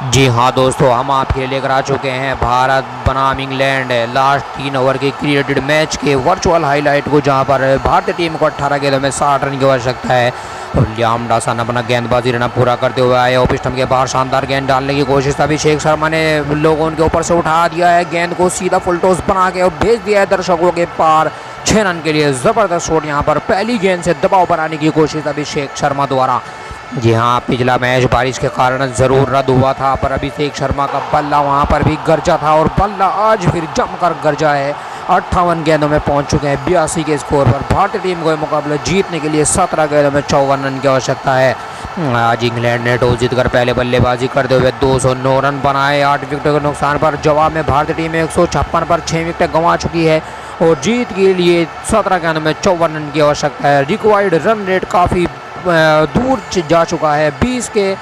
जी हाँ दोस्तों, हम आपके लेकर आ चुके हैं भारत बनाम इंग्लैंड लास्ट 3 ओवर के क्रिकेटेड मैच के वर्चुअल हाईलाइट को, जहां पर भारतीय टीम को 18 गेंदों में 60 रन की आवश्यकता है। और लियाम डॉसन अपना गेंदबाजी रन पूरा करते हुए आए। ऑफ स्टंप के बाहर शानदार गेंद डालने की कोशिश था। अभिषेक शर्मा ने लोगों उनके ऊपर से उठा दिया है, गेंद को सीधा फुल टॉस बना के और भेज दिया है दर्शकों के पार 6 रन के लिए। ज़बरदस्त शॉट यहाँ पर पहली गेंद से दबाव बनाने की कोशिश अभिषेक शर्मा द्वारा। जी हाँ, पिछला मैच बारिश के कारण ज़रूर रद्द हुआ था, पर अभिषेक शर्मा का बल्ला वहाँ पर भी गरजा था और बल्ला आज फिर जमकर गरजा है। 58 गेंदों में पहुँच चुके हैं 82 के स्कोर पर। भारतीय टीम को मुकाबला जीतने के लिए 17 गेंदों में 54 रन की आवश्यकता है। आज इंग्लैंड ने टॉस जीतकर पहले बल्लेबाजी करते हुए 209 रन बनाए। 8 विकेटों के नुकसान पर जवाब में भारतीय टीम 156 पर 6 विकेट गंवा चुकी है और जीत के लिए 17 गेंदों में 54 रन की आवश्यकता है। रिक्वायर्ड रन रेट काफ़ी दूर जा चुका है, 20 के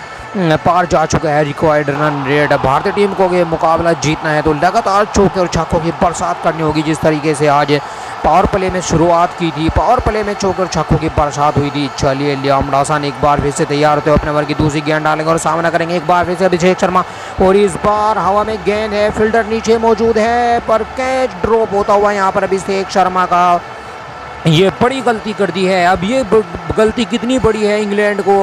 पार जा चुका है रिक्वायर्ड रन रेट। भारतीय टीम को ये मुकाबला जीतना है तो लगातार चौके और छक्कों की बरसात करनी होगी। जिस तरीके से आज पावर प्ले में शुरुआत की थी, पावर प्ले में चौके और छक्कों की बरसात हुई थी। चलिए, लियाम डॉसन एक बार फिर से तैयार होते हुए अपने ओवर की दूसरी गेंद डालेंगे और सामना करेंगे एक बार फिर से अभिषेक शर्मा। और इस बार हवा में गेंद है, फील्डर नीचे मौजूद है, पर कैच ड्रॉप होता हुआ यहाँ पर अभिषेक शर्मा का ये बड़ी गलती कर दी है। अब ये गलती कितनी बड़ी है इंग्लैंड को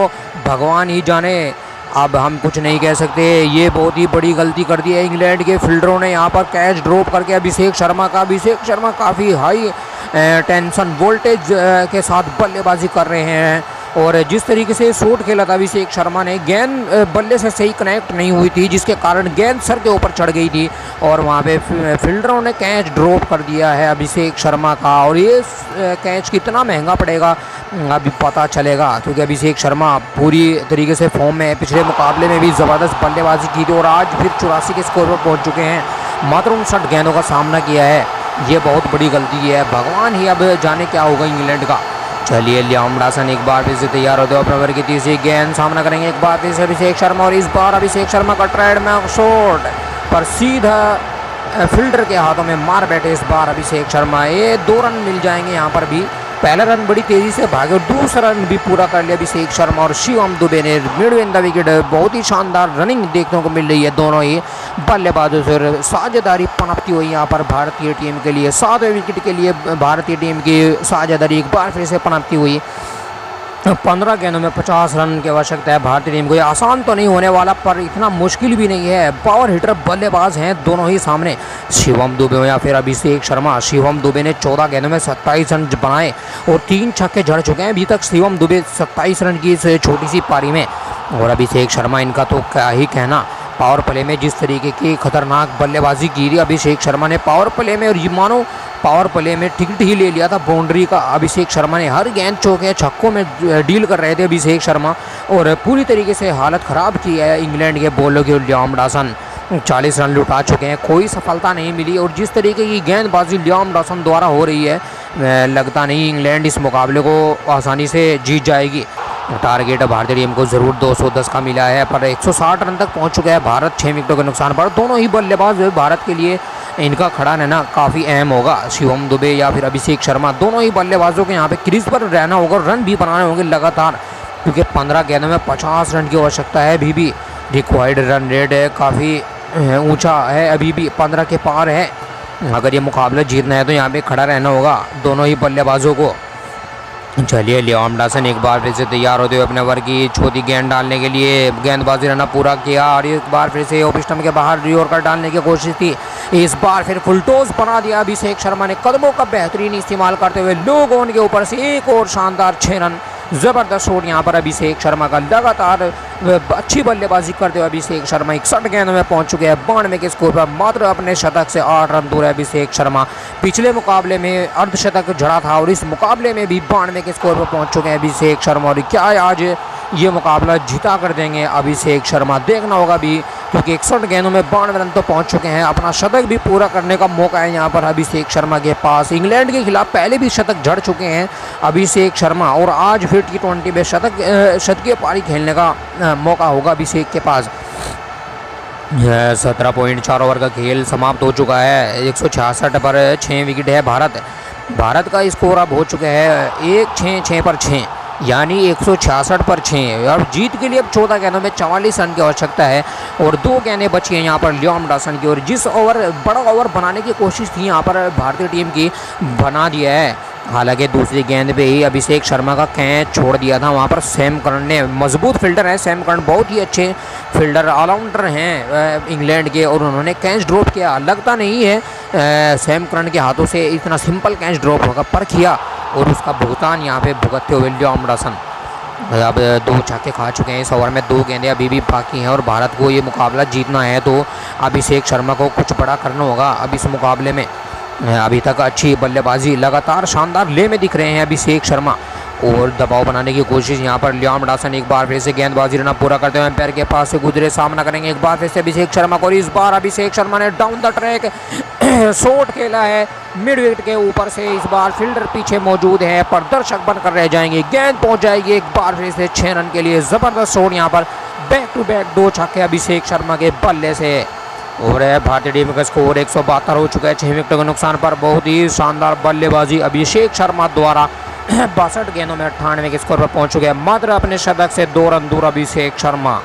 भगवान ही जाने। अब हम कुछ नहीं कह सकते, ये बहुत ही बड़ी गलती कर दी है इंग्लैंड के फील्डरों ने यहाँ पर कैच ड्रॉप करके अभिषेक शर्मा काफ़ी हाई टेंशन वोल्टेज के साथ बल्लेबाजी कर रहे हैं। और जिस तरीके से शॉट खेला था अभिषेक शर्मा ने, गेंद बल्ले से सही कनेक्ट नहीं हुई थी, जिसके कारण गेंद सर के ऊपर चढ़ गई थी और वहाँ पे फील्डरों ने कैच ड्रॉप कर दिया है अभिषेक शर्मा का। और ये कैच कितना महंगा पड़ेगा अभी पता चलेगा, क्योंकि अभिषेक शर्मा पूरी तरीके से फॉर्म में है। पिछले मुकाबले में भी ज़बरदस्त बल्लेबाजी की थी और आज फिर 84 के स्कोर पर पहुँच चुके हैं। मात्र 59 गेंदों का सामना किया है, ये बहुत बड़ी गलती है। भगवान ही अब जाने क्या होगा इंग्लैंड का। चलिए, लियाम डॉसन एक बार फिर से तैयार होते हो अपने ओवर की तीसरी गेंद, सामना करेंगे एक बार फिर से अभिषेक शर्मा। और इस बार अभिषेक शर्मा का ट्रेडमार्क शॉट पर सीधा फील्डर के हाथों में मार बैठे इस बार अभिषेक शर्मा। ये 2 रन मिल जाएंगे यहाँ पर भी। पहला रन बड़ी तेज़ी से भागे और दूसरा रन भी पूरा कर लिया अभिषेक शर्मा और शिवम दुबे ने मिड इन द विकेट। बहुत ही शानदार रनिंग देखने को मिल रही है दोनों ही बल्लेबाजों से। साझेदारी पनपती हुई यहाँ पर भारतीय टीम के लिए। 7वें विकेट के लिए भारतीय टीम की साझेदारी एक बार फिर से पनपती हुई। 15 गेंदों में 50 रन की आवश्यकता है भारतीय टीम को। ये आसान तो नहीं होने वाला, पर इतना मुश्किल भी नहीं है। पावर हिटर बल्लेबाज हैं दोनों ही सामने, शिवम दुबे या फिर अभिषेक शर्मा। शिवम दुबे ने 14 गेंदों में 27 रन बनाए और 3 छक्के जड़ चुके हैं अभी तक शिवम दुबे 27 रन की इस छोटी सी पारी में। और अभिषेक शर्मा, इनका तो क्या ही कहना। पावर प्ले में जिस तरीके की खतरनाक बल्लेबाजी की थी अभिषेक शर्मा ने पावर प्ले में, और ये मानो पावर प्ले में टिकट ही ले लिया था बाउंड्री का अभिषेक शर्मा ने। हर गेंद चौके छक्कों में डील कर रहे थे अभिषेक शर्मा और पूरी तरीके से हालत ख़राब की है इंग्लैंड के बॉलर की। लियाम डॉसन 40 रन लुटा चुके हैं, कोई सफलता नहीं मिली। और जिस तरीके की गेंदबाजी लियाम डॉसन द्वारा हो रही है, लगता नहीं इंग्लैंड इस मुकाबले को आसानी से जीत जाएगी। टारगेट भारतीय टीम को ज़रूर 210 का मिला है, पर 160 रन तक पहुंच चुका है भारत 6 विकेटों के नुकसान पर। दोनों ही बल्लेबाज भारत के लिए इनका खड़ा रहना काफ़ी अहम होगा। शिवम दुबे या फिर अभिषेक शर्मा, दोनों ही बल्लेबाजों के यहाँ पे क्रीज पर रहना होगा, रन भी बनाने होंगे लगातार, क्योंकि 15 गेंदों में 50 रन की आवश्यकता है। अभी भी रिक्वायर्ड रन रेट है काफ़ी ऊँचा है, अभी भी 15 के पार है। अगर ये मुकाबला जीतना है तो यहाँ पर खड़ा रहना होगा दोनों ही बल्लेबाजों को। चलिए, लियाम डॉसन एक बार फिर से तैयार होते हुए अपने ओवर की छोटी गेंद डालने के लिए गेंदबाजी रन पूरा किया। और एक बार फिर से ऑफ स्टंप के बाहर रियॉर्कर डालने की कोशिश थी, इस बार फिर फुल टॉस बना दिया अभिषेक शर्मा ने। कदमों का बेहतरीन इस्तेमाल करते हुए लोगों के ऊपर से एक और शानदार 6 रन। ज़बरदस्त शॉट यहाँ पर अभिषेक शर्मा का। लगातार अच्छी बल्लेबाजी करते हुए अभिषेक शर्मा 61 गेंदों में पहुंच चुके हैं 92 के स्कोर पर। मात्र अपने शतक से 8 रन दूर है अभिषेक शर्मा। पिछले मुकाबले में अर्धशतक जड़ा था और इस मुकाबले में भी 92 के स्कोर पर पहुंच चुके हैं अभिषेक शर्मा। और क्या आज ये मुकाबला जीता कर देंगे अभिषेक शर्मा, देखना होगा भी, क्योंकि 61 गेंदों में 92 रन तो पहुंच चुके हैं। अपना शतक भी पूरा करने का मौका है यहाँ पर अभिषेक शर्मा के पास। इंग्लैंड के खिलाफ पहले भी शतक जड़ चुके हैं अभिषेक शर्मा और आज फिर T20 में शतकीय पारी खेलने का मौका होगा अभिषेक के पास। 17.4 ओवर का खेल समाप्त हो चुका है। 166 पर 6 विकेट है भारत का स्कोर अब हो चुका है 1-6 6 पर 6। यानी 166 पर 6। और जीत के लिए अब 14 गेंदों में 44 रन की आवश्यकता है और 2 गेंदें बची हैं यहाँ पर लियाम डॉसन की। और जिस ओवर बड़ा ओवर बनाने की कोशिश थी यहाँ पर भारतीय टीम की, बना दिया है। हालांकि दूसरी गेंद पे ही अभिषेक शर्मा का कैच छोड़ दिया था वहाँ पर सैम करन ने। मजबूत फील्डर है सैम करन, बहुत ही अच्छे फील्डर ऑलराउंडर हैं इंग्लैंड के, और उन्होंने कैच ड्रॉप किया। लगता नहीं है सैम करन के हाथों से इतना सिंपल कैच ड्रॉप होगा, पर किया और उसका भुगतान यहाँ पे भुगतते हुए लियाम डॉसन अब 2 छक्के खा चुके हैं इस ओवर में। 2 गेंदें अभी भी बाकी हैं और भारत को ये मुकाबला जीतना है तो अभिषेक शर्मा को कुछ बड़ा करना होगा अब इस मुकाबले में। अभी तक अच्छी बल्लेबाजी, लगातार शानदार ले में दिख रहे हैं अभिषेक शर्मा, और दबाव बनाने की कोशिश यहाँ पर लियाम डॉसन एक बार फिर से गेंदबाजी रन पूरा करते हुए एम्पायर के पास से गुजरे, सामना करेंगे एक बार फिर से अभिषेक शर्मा को। इस बार अभिषेक शर्मा ने डाउन द ट्रैक शॉट खेला है मिड विकेट के ऊपर से। इस बार फील्डर पीछे मौजूद है पर दर्शक बनकर रह जाएंगे, गेंद पहुंच जाएगी एक बार फिर से 6 रन के लिए। जबरदस्त शॉट यहाँ पर, बैक टू बैक 2 छक्के अभिषेक शर्मा के बल्ले से। और भारतीय टीम का स्कोर 172 हो चुका है 6 विकेटों के नुकसान पर। बहुत ही शानदार बल्लेबाजी अभिषेक शर्मा द्वारा 62 गेंदों में 98 के स्कोर पर पहुंच चुके हैं। मात्र अपने शतक से 2 रन दूर Abhishek Sharma.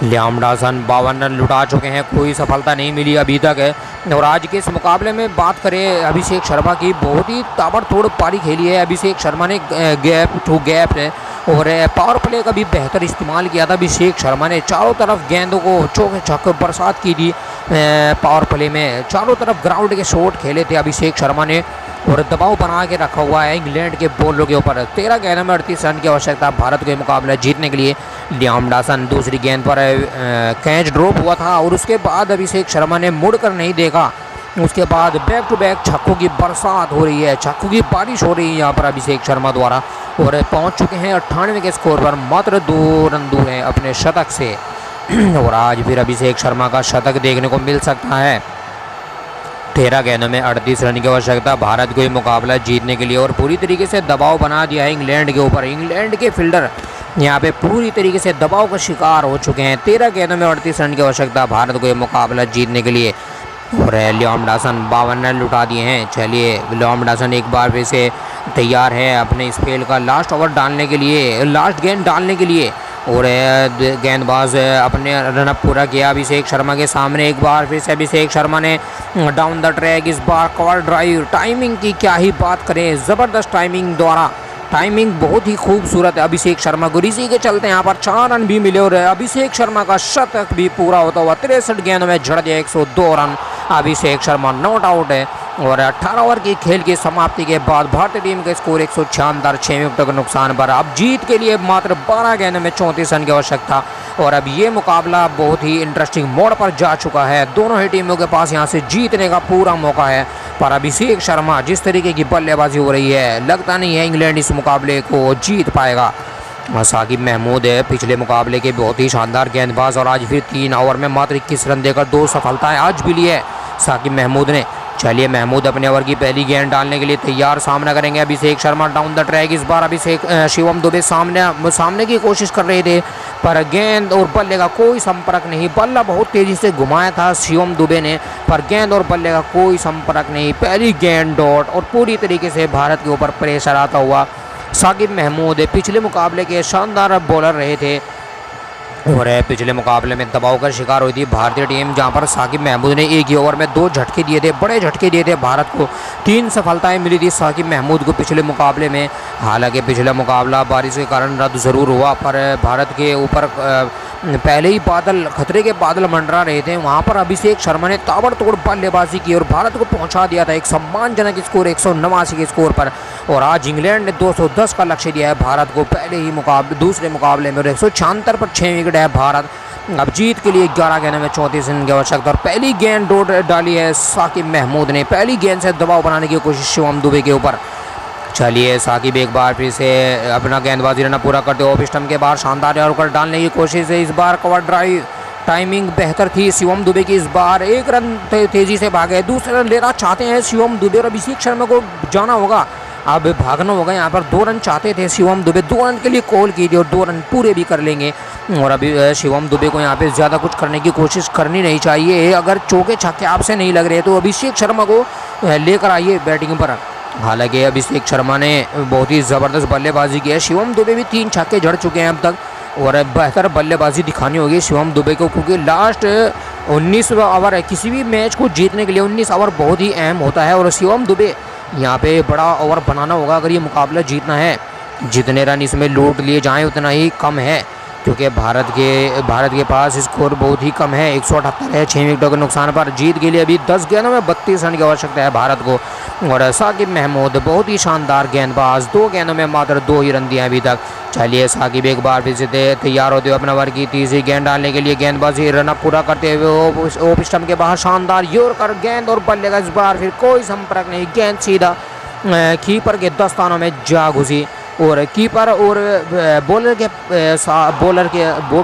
Liam Dawson 52 run लुटा चुके हैं, कोई सफलता नहीं मिली अभी तक है। और आज के इस मुकाबले में बात करें अभिषेक शर्मा की, बहुत ही ताबड़तोड़ पारी खेली है अभिषेक शर्मा ने, गैप टू गैप है और पावर प्ले का भी बेहतर इस्तेमाल किया था अभिषेक शर्मा ने। चारों तरफ गेंदों को चौके छक्के बरसात की थी पावर प्ले में, चारों तरफ ग्राउंड के शॉट खेले थे अभिषेक शर्मा ने और दबाव बना के रखा हुआ है इंग्लैंड के बॉलरों के ऊपर। 13 गेंदों में 38 रन की आवश्यकता भारत के मुकाबला जीतने के लिए। लियाम डॉसन दूसरी गेंद पर कैच ड्रॉप हुआ था और उसके बाद अभिषेक शर्मा ने मुड़कर नहीं देखा, उसके बाद बैक टू बैक छक्कों की बरसात हो रही है, छक्कों की बारिश हो रही है यहाँ पर अभिषेक शर्मा द्वारा और पहुँच चुके हैं 98 के स्कोर पर। मात्र 2 रन दूर हैं अपने शतक से और आज फिर अभिषेक शर्मा का शतक देखने को मिल सकता है। 13 गेंदों में 38 रन की आवश्यकता भारत को ये मुकाबला जीतने के लिए और पूरी तरीके से दबाव बना दिया है इंग्लैंड के ऊपर। इंग्लैंड के फील्डर यहाँ पे पूरी तरीके से दबाव का शिकार हो चुके हैं। 13 गेंदों में 38 रन की आवश्यकता भारत को ये मुकाबला जीतने के लिए और लियाम डॉसन 52 रन लुटा दिए हैं। चलिए लियाम डॉसन एक बार फिर से तैयार है अपने स्पेल का लास्ट ओवर डालने के लिए, लास्ट गेंद डालने के लिए और गेंदबाज अपने रनअप पूरा किया अभिषेक शर्मा के सामने। एक बार फिर से अभिषेक शर्मा ने डाउन द ट्रैक, इस बार कवर ड्राइव, टाइमिंग की क्या ही बात करें, ज़बरदस्त टाइमिंग द्वारा, टाइमिंग बहुत ही खूबसूरत है अभिषेक शर्मा को। इसी के चलते यहाँ पर 4 रन भी मिले और अभिषेक शर्मा का शतक भी पूरा होता हुआ 63 गेंदों में जड़ दिया 102 run. Abhishek Sharma not out है और 18 ओवर की खेल की समाप्ति के बाद भारतीय टीम का स्कोर 166, 6 विकेटों के नुकसान पर। अब जीत के लिए मात्र 12 गेंदों में 34 रन की आवश्यकता और अब ये मुकाबला बहुत ही इंटरेस्टिंग मोड़ पर जा चुका है। दोनों ही टीमों के पास यहाँ से जीतने का पूरा मौका है पर अभिषेक शर्मा जिस तरीके की बल्लेबाजी हो रही है, लगता नहीं है इंग्लैंड इस मुकाबले को जीत पाएगा। साकिब महमूद है पिछले मुकाबले के बहुत ही शानदार गेंदबाज और आज फिर 3 ओवर में मात्र 21 रन देकर 2 सफलताएं आज भी ली है साकिब महमूद ने। चलिए महमूद अपने ओवर की पहली गेंद डालने के लिए तैयार, सामना करेंगे Abhishek Sharma down the track. इस बार अभिषेक शिवम दुबे सामने की कोशिश कर रहे थे पर गेंद और बल्ले का कोई संपर्क नहीं। बल्ला बहुत तेजी से घुमाया था शिवम दुबे ने पर गेंद और बल्ले का कोई संपर्क नहीं। पहली गेंद डॉट और पूरी तरीके से भारत के ऊपर प्रेशर आता हुआ साकिब महमूद पिछले मुकाबले के शानदार बॉलर रहे थे और पिछले मुकाबले में दबाव का शिकार हुई थी भारतीय टीम, जहां पर साकिब महमूद ने एक ही ओवर में 2 झटके दिए थे, बड़े झटके दिए थे भारत को। 3 सफलताएं मिली थी साकिब महमूद को पिछले मुकाबले में। हालांकि पिछला मुकाबला बारिश के कारण रद्द ज़रूर हुआ पर भारत के ऊपर पहले ही खतरे के बादल मंडरा रहे थे। वहां पर अभिषेक शर्मा ने ताबड़तोड़ बल्लेबाजी की और भारत को पहुंचा दिया था एक सम्मानजनक स्कोर 189 के स्कोर पर। और आज इंग्लैंड ने 210 का लक्ष्य दिया है भारत को पहले ही दूसरे मुकाबले में और 176 पर 6 विकेट है भारत। अब जीत के लिए 11 गेंदों में 34 रन की आवश्यकता और पहली गेंद डॉट डाली है साकिब महमूद ने। पहली गेंद से दबाव बनाने की कोशिश शिवम दुबे के ऊपर। चलिए साकिब एक बार फिर से अपना गेंदबाजी रहना पूरा करते हो, ऑफ स्टंप के बाहर शानदार यॉर्कर डालने की कोशिश है। इस बार कवर ड्राइव, टाइमिंग बेहतर थी शिवम दुबे की। इस बार 1 रन तेजी से भागे, दूसरा रन लेना चाहते हैं शिवम दुबे और अभिषेक शर्मा को जाना होगा, अब भागना होगा। यहाँ पर 2 रन चाहते थे शिवम दुबे, 2 रन के लिए कॉल की थी और 2 रन पूरे भी कर लेंगे। और अभी शिवम दुबे को यहाँ पे ज़्यादा कुछ करने की कोशिश करनी नहीं चाहिए। अगर चौके छक्के आपसे नहीं लग रहे तो अभिषेक शर्मा को लेकर आइए बैटिंग पर हालांकि अभिषेक शर्मा ने बहुत ही ज़बरदस्त बल्लेबाजी की है। शिवम दुबे भी 3 छक्के जड़ चुके हैं अब तक और बेहतर बल्लेबाजी दिखानी होगी शिवम दुबे को, क्योंकि लास्ट 19 ओवर है। किसी भी मैच को जीतने के लिए 19 ओवर बहुत ही अहम होता है और शिवम दुबे यहाँ पे बड़ा ओवर बनाना होगा अगर ये मुकाबला जीतना है। जितने रन इसमें लूट लिए जाएँ उतना ही कम है, क्योंकि भारत के पास स्कोर बहुत ही कम है। 178 है 6 विकेटों के नुकसान पर। जीत के लिए अभी 10 गेंदों में 32 रन की आवश्यकता है भारत को। और साकिब महमूद बहुत ही शानदार गेंदबाज, 2 गेंदों में मात्र 2 ही रन दिए अभी तक। चलिए साकिब एक बार फिर से तैयार होते हुए अपने ओवर की तीसरी गेंद डालने के लिए गेंदबाजी रनअप पूरा करते हुए ओप स्टंप के बाहर शानदार यॉर्कर गेंद और बल्ले का इस बार फिर कोई संपर्क नहीं। गेंद सीधा कीपर के दस्तानों में जा घुसी और कीपर और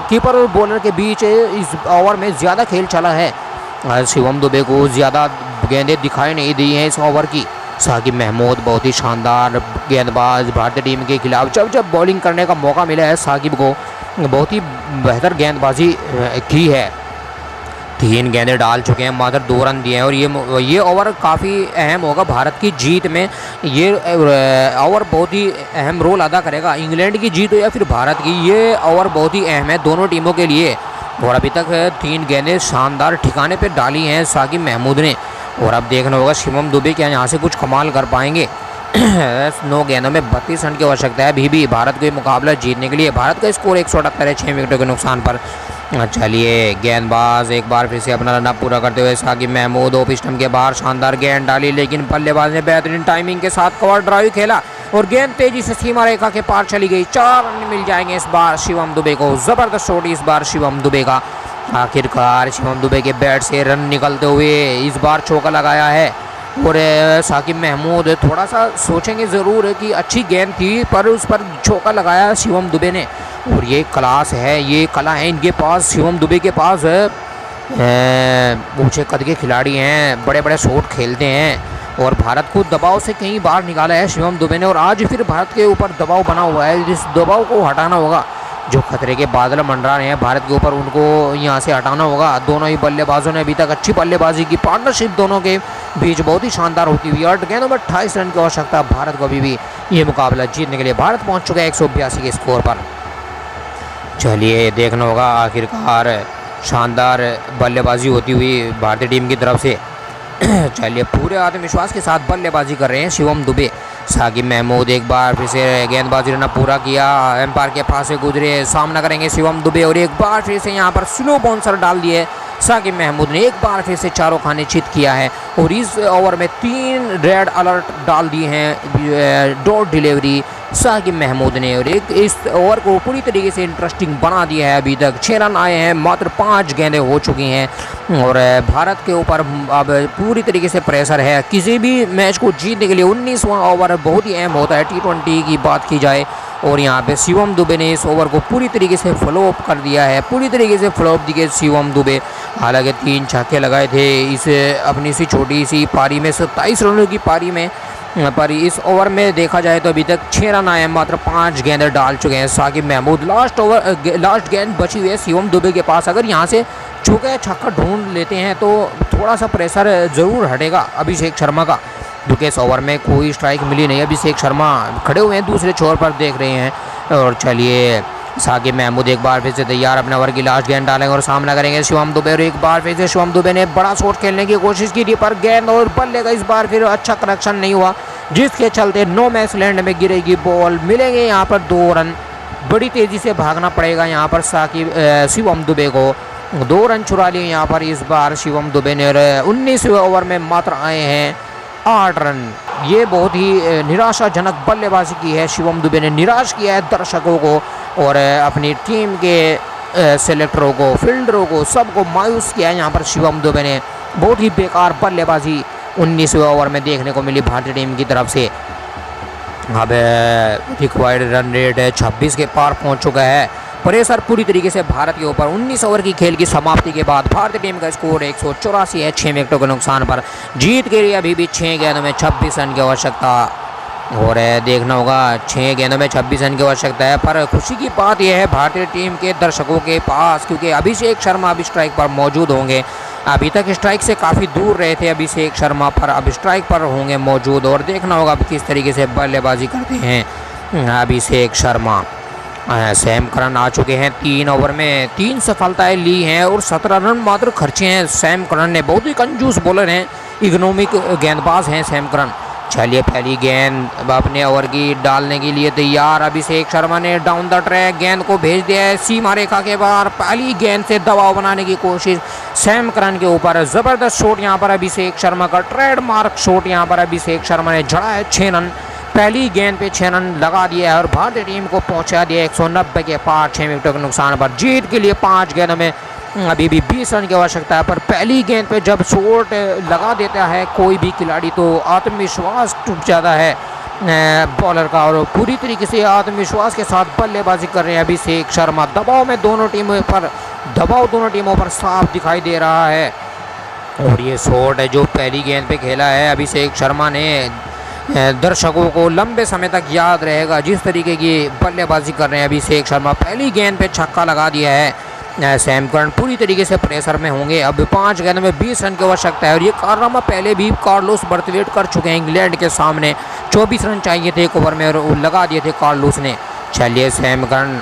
कीपर और बॉलर के बीच इस ओवर में ज़्यादा खेल चला है। शिवम दुबे को ज़्यादा गेंदें दिखाई नहीं दी हैं इस ओवर की। साकिब महमूद बहुत ही शानदार गेंदबाज, भारतीय टीम के खिलाफ जब बॉलिंग करने का मौका मिला है साकिब को बहुत ही बेहतर गेंदबाजी की है। 3 गेंदें डाल चुके हैं, मात्र 2 रन दिए हैं और ये ओवर काफ़ी अहम होगा भारत की जीत में। ये ओवर बहुत ही अहम रोल अदा करेगा, इंग्लैंड की जीत हो या फिर भारत की, ये ओवर बहुत ही अहम है दोनों टीमों के लिए। और अभी तक 3 गेंदें शानदार ठिकाने पे डाली हैं साकिब महमूद ने और अब देखना होगा शिवम दुबे क्या यहाँ से कुछ कमाल कर पाएंगे। 9 गेंदों में 32 रन की आवश्यकता है अभी भी भारत को मुकाबला जीतने के लिए। भारत का स्कोर 178 है 6 विकेटों के नुकसान पर। चलिए गेंदबाज एक बार फिर से अपना रनअप पूरा करते हुए साकिब महमूद ओप स्टंप के बाहर शानदार गेंद डाली, लेकिन बल्लेबाज ने बेहतरीन टाइमिंग के साथ कवर ड्राइव खेला और गेंद तेजी से सीमा रेखा के पार चली गई। 4 रन मिल जाएंगे इस बार शिवम दुबे को। ज़बरदस्त शॉट इस बार शिवम दुबे का। आखिरकार शिवम दुबे के बैट से रन निकलते हुए इस बार चौका लगाया है और साकिब महमूद थोड़ा सा सोचेंगे ज़रूर कि अच्छी गेंद थी पर उस पर चौका लगाया शिवम दुबे ने। और ये क्लास है, ये कला है इनके पास, शिवम दुबे के पास ऊंचे कद के खिलाड़ी हैं, बड़े बड़े शॉट खेलते हैं और भारत को दबाव से कई बार निकाला है शिवम दुबे ने और आज फिर भारत के ऊपर दबाव बना हुआ है। इस दबाव को हटाना होगा, जो खतरे के बादल मंडरा रहे हैं भारत के ऊपर उनको यहाँ से हटाना होगा। दोनों ही बल्लेबाजों ने अभी तक अच्छी बल्लेबाजी की, पार्टनरशिप दोनों के बीच बहुत ही शानदार होती हुई। 8 गेंदों में 28 रन की आवश्यकता भारत को अभी भी ये मुकाबला जीतने के लिए। भारत पहुँच चुका है 182 के स्कोर पर। चलिए देखना होगा आखिरकार शानदार बल्लेबाजी होती हुई भारतीय टीम की तरफ से। चलिए पूरे आत्मविश्वास के साथ बल्लेबाजी कर रहे हैं शिवम दुबे। साकिब महमूद एक बार फिर से गेंदबाजी रन पूरा किया, एम्पायर के पास से गुजरे, सामना करेंगे शिवम दुबे और एक बार फिर से यहाँ पर स्लो बाउंसर डाल दिए। साकिब महमूद ने एक बार फिर से चारों खाने चित किया है और इस ओवर में 3 रेड अलर्ट डाल दिए हैं, डॉट डिलीवरी साकिब महमूद ने और एक इस ओवर को पूरी तरीके से इंटरेस्टिंग बना दिया है। अभी तक 6 रन आए हैं, मात्र 5 गेंदें हो चुकी हैं और भारत के ऊपर अब पूरी तरीके से प्रेशर है। किसी भी मैच को जीतने के लिए 19वां ओवर बहुत ही अहम होता है, T20 की बात की जाए और यहाँ पे शिवम दुबे ने इस ओवर को पूरी तरीके से फ्लॉप कर दिया है, पूरी तरीके से फ्लॉप दिए शिवम दुबे। हालांकि 3 छक्के लगाए थे इस अपनी सी छोटी सी पारी में, 27 रनों की पारी में, पर इस ओवर में देखा जाए तो अभी तक 6 रन आए हैं, मात्र 5 गेंदें डाल चुके हैं साकिब महमूद। लास्ट गेंद बची हुई है शिवम दुबे के पास, अगर यहाँ से चौका छक्का ढूंढ लेते हैं तो थोड़ा सा प्रेशर ज़रूर हटेगा अभिषेक शर्मा का, क्योंकि इस ओवर में कोई स्ट्राइक मिली नहीं। अभिषेक शर्मा खड़े हुए हैं दूसरे छोर पर देख रहे हैं और चलिए साकिब महमूद एक बार फिर से तैयार, अपने ओवर की लास्ट गेंद डालेंगे और सामना करेंगे शिवम दुबे और एक बार फिर से शिवम दुबे ने बड़ा शॉट खेलने की कोशिश की थी पर गेंद और बल्ले का इस बार फिर अच्छा कनेक्शन नहीं हुआ, जिसके चलते नो मैच लैंड में गिरेगी बॉल। मिलेंगे यहाँ पर 2 रन, बड़ी तेज़ी से भागना पड़ेगा यहाँ पर शिवम दुबे को। 2 रन चुरा लिए यहाँ पर इस बार शिवम दुबे ने। 19वें ओवर में मात्र आए हैं 8 रन। ये बहुत ही निराशाजनक बल्लेबाजी की है शिवम दुबे ने, निराश किया है दर्शकों को और अपनी टीम के सेलेक्टरों को, फील्डरों को, सबको मायूस किया है यहाँ पर शिवम दुबे ने। बहुत ही बेकार बल्लेबाजी 19वें ओवर में देखने को मिली भारतीय टीम की तरफ से। अब रिक्वायर्ड रन रेट 26 के पार पहुँच चुका है। प्रेशर पूरी तरीके से भारत के ऊपर। 19 ओवर की खेल की समाप्ति के बाद भारतीय टीम का स्कोर 184 है 6 विकेटों के नुकसान पर। जीत के लिए अभी भी 6 गेंदों में 26 रन की आवश्यकता और देखना होगा 6 गेंदों में 26 रन की आवश्यकता है। पर खुशी की बात यह है भारतीय टीम के दर्शकों के पास, क्योंकि अभिषेक शर्मा अभी स्ट्राइक पर मौजूद होंगे अभी तक स्ट्राइक से काफ़ी दूर रहे थे अभिषेक शर्मा, पर अब स्ट्राइक पर होंगे मौजूद और देखना होगा अब किस तरीके से बल्लेबाजी करते हैं अभिषेक शर्मा। सैम करन आ चुके हैं, 3 ओवर में 3 सफलताएं ली हैं और 17 रन मात्र खर्चे हैं सैम करन ने। बहुत ही कंजूस बॉलर हैं, इकोनॉमिक गेंदबाज हैं सैम करन। चलिए पहली गेंद अपने ओवर की डालने के लिए तैयार। अभिषेक शर्मा ने डाउन द ट्रैक गेंद को भेज दिया है सीमा रेखा के बाहर। पहली गेंद से दबाव बनाने की कोशिश सैम करन के ऊपर। ज़बरदस्त शॉट यहाँ पर अभिषेक शर्मा का, ट्रेडमार्क शॉट यहाँ पर अभिषेक शर्मा ने जड़ा है। 6 रन पहली गेंद पे 6 रन लगा दिया है और भारतीय टीम को पहुंचा दिया 190 के पार 6 विकेटों के नुकसान पर। जीत के लिए 5 गेंदों में अभी भी 20 रन की आवश्यकता है, पर पहली गेंद पे जब शॉट लगा देता है कोई भी खिलाड़ी तो आत्मविश्वास टूट जाता है बॉलर का, और पूरी तरीके से आत्मविश्वास के साथ बल्लेबाजी कर रहे हैं अभिषेक शर्मा। दबाव दोनों टीमों पर साफ दिखाई दे रहा है। और ये शॉट है जो पहली गेंद पे खेला है अभिषेक शर्मा ने, दर्शकों को लंबे समय तक याद रहेगा जिस तरीके की बल्लेबाजी कर रहे हैं अभिषेक शर्मा। पहली गेंद पे छक्का लगा दिया है सैम करन, पूरी तरीके से प्रेशर में होंगे। अब 5 गेंदों में 20 रन की आवश्यकता है और ये कारनामा पहले भी कार्लोस बर्थवेट कर चुके हैं इंग्लैंड के सामने। 24 रन चाहिए थे 1 ओवर में और लगा दिए थे कार्लोस ने। चलिए सैम करन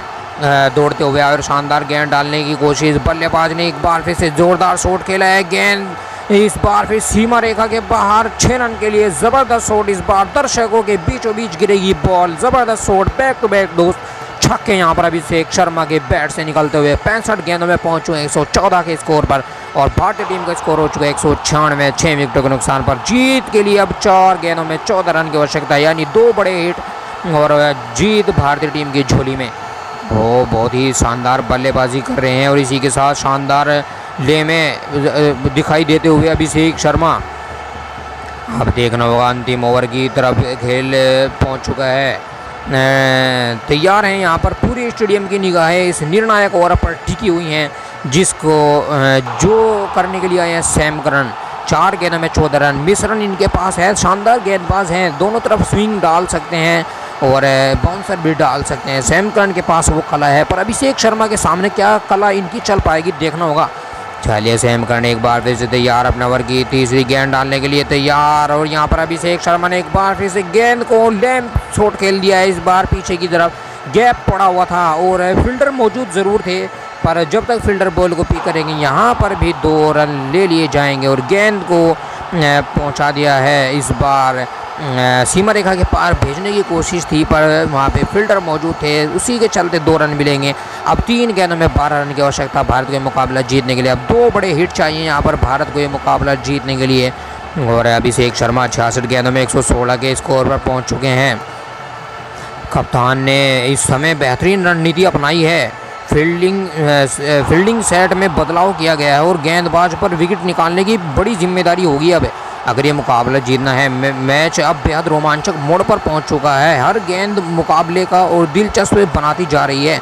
दौड़ते हुए और शानदार गेंद डालने की कोशिश। बल्लेबाज ने एक बार फिर से जोरदार शॉट खेला है, गेंद इस बार फिर सीमा रेखा के बाहर 6 रन के लिए। ज़बरदस्त शॉट, इस बार दर्शकों के बीचों बीच गिरेगी बॉल। ज़बरदस्त शॉट, बैक टू बैक दोस्त छक्के यहाँ पर अभिषेक शर्मा के बैट से निकलते हुए। 65 गेंदों में पहुंचे 114 के स्कोर पर और भारतीय टीम का स्कोर हो चुका है 196 6 विकेटों के नुकसान पर। जीत के लिए अब 4 गेंदों में 14 रन की आवश्यकता है, यानी 2 बड़े हिट और जीत भारतीय टीम की झोली में। वो बहुत ही शानदार बल्लेबाजी कर रहे हैं और इसी के साथ शानदार ले में दिखाई देते हुए अभिषेक शर्मा। अब देखना होगा अंतिम ओवर की तरफ खेल पहुंच चुका है, तैयार हैं। यहाँ पर पूरे स्टेडियम की निगाहें इस निर्णायक ओवर पर टिकी हुई हैं जिसको जो करने के लिए आए हैं सैम करन। 4 गेंदों में 14 रन, मिश्रण इनके पास है, शानदार गेंदबाज हैं, दोनों तरफ स्विंग डाल सकते हैं और बाउंसर भी डाल सकते हैं। सैम करन के पास वो कला है, पर अभिषेक शर्मा के सामने क्या कला इनकी चल पाएगी देखना होगा। चलिए सैम करन एक बार फिर से तैयार, अपने ओवर की तीसरी गेंद डालने के लिए तैयार और यहाँ पर अभिषेक शर्मा ने एक बार फिर से गेंद को लैंप शॉट खेल दिया है। इस बार पीछे की तरफ गैप पड़ा हुआ था और फील्डर मौजूद ज़रूर थे, पर जब तक फील्डर बॉल को पिक करेंगे यहाँ पर भी 2 रन ले लिए जाएंगे और गेंद को पहुँचा दिया है। इस बार सीमा रेखा के पार भेजने की कोशिश थी पर वहाँ पे फील्डर मौजूद थे, उसी के चलते 2 रन मिलेंगे। अब 3 गेंदों में 12 रन की आवश्यकता भारत को ये मुकाबला जीतने के लिए। अब 2 बड़े हिट चाहिए यहाँ पर भारत को ये मुकाबला जीतने के लिए। और अभिषेक शर्मा 66 गेंदों में 116 के स्कोर पर पहुँच चुके हैं। कप्तान ने इस समय बेहतरीन रणनीति अपनाई है, फील्डिंग सेट में बदलाव किया गया है और गेंदबाज पर विकेट निकालने की बड़ी जिम्मेदारी होगी अब अगर ये मुकाबला जीतना है। मैच अब बेहद रोमांचक मोड़ पर पहुंच चुका है, हर गेंद मुकाबले का और दिलचस्प बनाती जा रही है।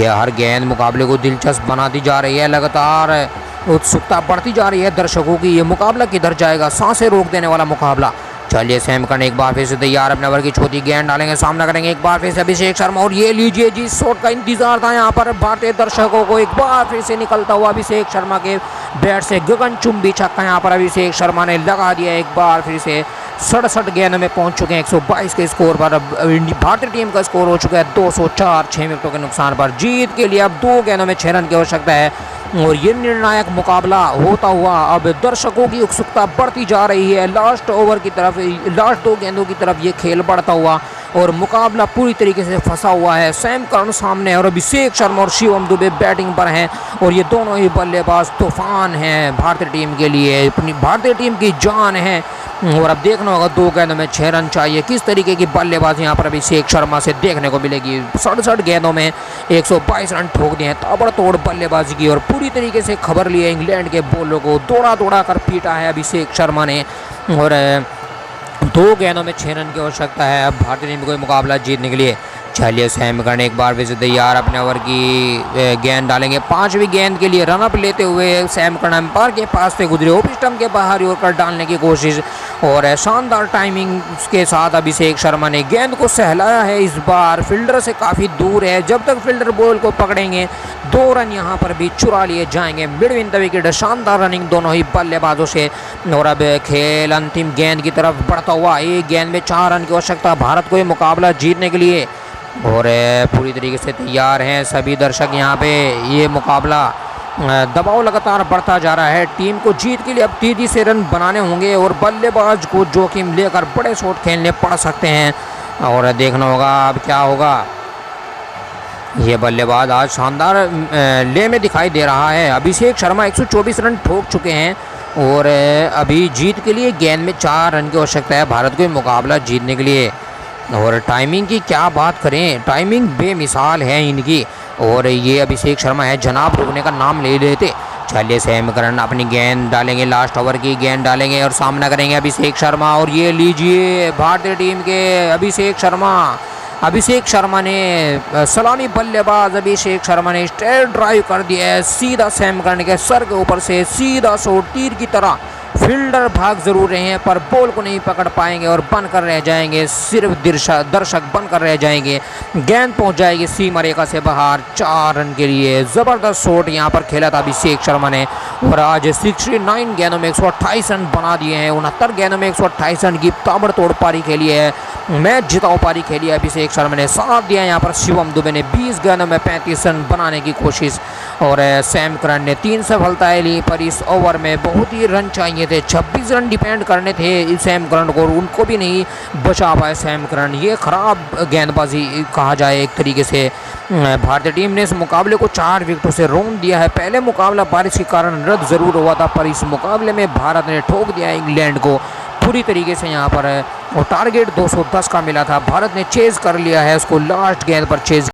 हर गेंद मुकाबले को दिलचस्प बनाती जा रही है, लगातार उत्सुकता बढ़ती जा रही है दर्शकों की। ये मुकाबला किधर जाएगा, सांसें रोक देने वाला मुकाबला। चलिए सैम करन एक बार फिर से तैयार, अपने ओवर की छोटी गेंद डालेंगे, सामना करेंगे एक बार फिर से अभिषेक शर्मा और ये लीजिए जिस शॉट का इंतजार था यहाँ पर भारतीय दर्शकों को, एक बार फिर से निकलता हुआ अभिषेक शर्मा के बैट से गगनचुंबी छक्का यहाँ पर अभिषेक शर्मा ने लगा दिया। एक बार फिर से 67 गेंदों में पहुंच चुके हैं 122 के स्कोर पर। भारतीय टीम का स्कोर हो चुका है 204 6 विकेटों के नुकसान पर। जीत के लिए अब 2 गेंदों में 6 रन की आवश्यकता है और ये निर्णायक मुकाबला होता हुआ अब दर्शकों की उत्सुकता बढ़ती जा रही है। लास्ट ओवर की तरफ, लास्ट 2 गेंदों की तरफ ये खेल बढ़ता हुआ और मुकाबला पूरी तरीके से फंसा हुआ है। सैम करन सामने और अभिषेक शर्मा और शिवम दुबे बैटिंग पर हैं और ये दोनों ही बल्लेबाज तूफान हैं भारतीय टीम के लिए, अपनी भारतीय टीम की जान है। और अब देखना होगा 2 गेंदों में 6 रन चाहिए, किस तरीके की बल्लेबाजी यहाँ पर अभिषेक शर्मा से देखने को मिलेगी। 67 गेंदों में 122 रन ठोक दिए हैं, ताबड़तोड़ बल्लेबाजी की और पूरी तरीके से खबर ली है इंग्लैंड के बॉलों को, दौड़ा कर पीटा है अभिषेक शर्मा ने। और 2 गेंदों में 6 रन की आवश्यकता है अब भारतीय टीम को मुकाबला जीतने के लिए। चलिए सैम करन एक बार फिर से तैयार, अपने ओवर की गेंद डालेंगे। 5वीं गेंद के लिए रनअप लेते हुए सैम करन अंपायर के पास से गुजरे, ऑफ स्टंप के बाहर ओर कर डालने की कोशिश और शानदार टाइमिंग के साथ अभिषेक शर्मा ने गेंद को सहलाया है। इस बार फील्डर से काफ़ी दूर है, जब तक फील्डर बॉल को पकड़ेंगे 2 रन यहाँ पर भी चुरा लिए जाएंगे। मिड विन द विकेट, शानदार रनिंग दोनों ही बल्लेबाजों से। और अब खेल अंतिम गेंद की तरफ बढ़ता हुआ, एक गेंद में 4 रन की आवश्यकता भारत को ये मुकाबला जीतने के लिए। और पूरी तरीके से तैयार हैं सभी दर्शक यहाँ पे। ये मुकाबला दबाव लगातार बढ़ता जा रहा है। टीम को जीत के लिए अब तेजी से रन बनाने होंगे और बल्लेबाज को जोखिम लेकर बड़े शॉट खेलने पड़ सकते हैं। और देखना होगा अब क्या होगा। ये बल्लेबाज आज शानदार ले में दिखाई दे रहा है। अभिषेक शर्मा 124 रन ठोक चुके हैं और अभी जीत के लिए गेंद में 4 रन की आवश्यकता है भारत को मुकाबला जीतने के लिए। और टाइमिंग की क्या बात करें, टाइमिंग बेमिसाल है इनकी। और ये अभिषेक शर्मा है, जनाब रुकने का नाम ले लेते। चलिए सैम करन अपनी गेंद डालेंगे, लास्ट ओवर की गेंद डालेंगे और सामना करेंगे अभिषेक शर्मा। और ये लीजिए भारतीय टीम के अभिषेक शर्मा ने सलामी बल्लेबाज अभिषेक शर्मा ने स्ट्रेट ड्राइव कर दिया है सीधा सैम करन के सर के ऊपर से, सीधा शॉट तीर की तरह। फील्डर भाग जरूर रहे हैं पर बॉल को नहीं पकड़ पाएंगे और बनकर रह जाएंगे, सिर्फ दर्शक बनकर रह जाएंगे। गेंद पहुंच जाएगी सीमा रेखा से बाहर 4 रन के लिए। ज़बरदस्त शॉट यहां पर खेला था अभिषेक शर्मा ने और आज 69 गेंदों में 128 रन बना दिए हैं। 69 गेंदों में 128 रन की ताबड़तोड़ पारी खेली है, मैच जिताऊ पारी खेली है अभिषेक शर्मा ने। साथ दिया यहाँ पर शिवम दुबे ने 20 गेंदों में 35 रन बनाने की कोशिश। और सैम करन ने 3 सफलताएं ली पर इस ओवर में बहुत ही रन चाहिए थे। 26 रन डिपेंड करने थे सैम करन को, उनको भी नहीं बचा पाए सैम करन। ये खराब गेंदबाजी कहा जाए एक तरीके से। भारतीय टीम ने इस मुकाबले को 4 विकेटों से रोक दिया है। पहले मुकाबला बारिश के कारण रद्द जरूर हुआ था पर इस मुकाबले में भारत ने ठोक दिया इंग्लैंड को पूरी तरीके से यहाँ पर। और टारगेट 210 का मिला था, भारत ने चेज कर लिया है उसको, लास्ट गेंद पर चेज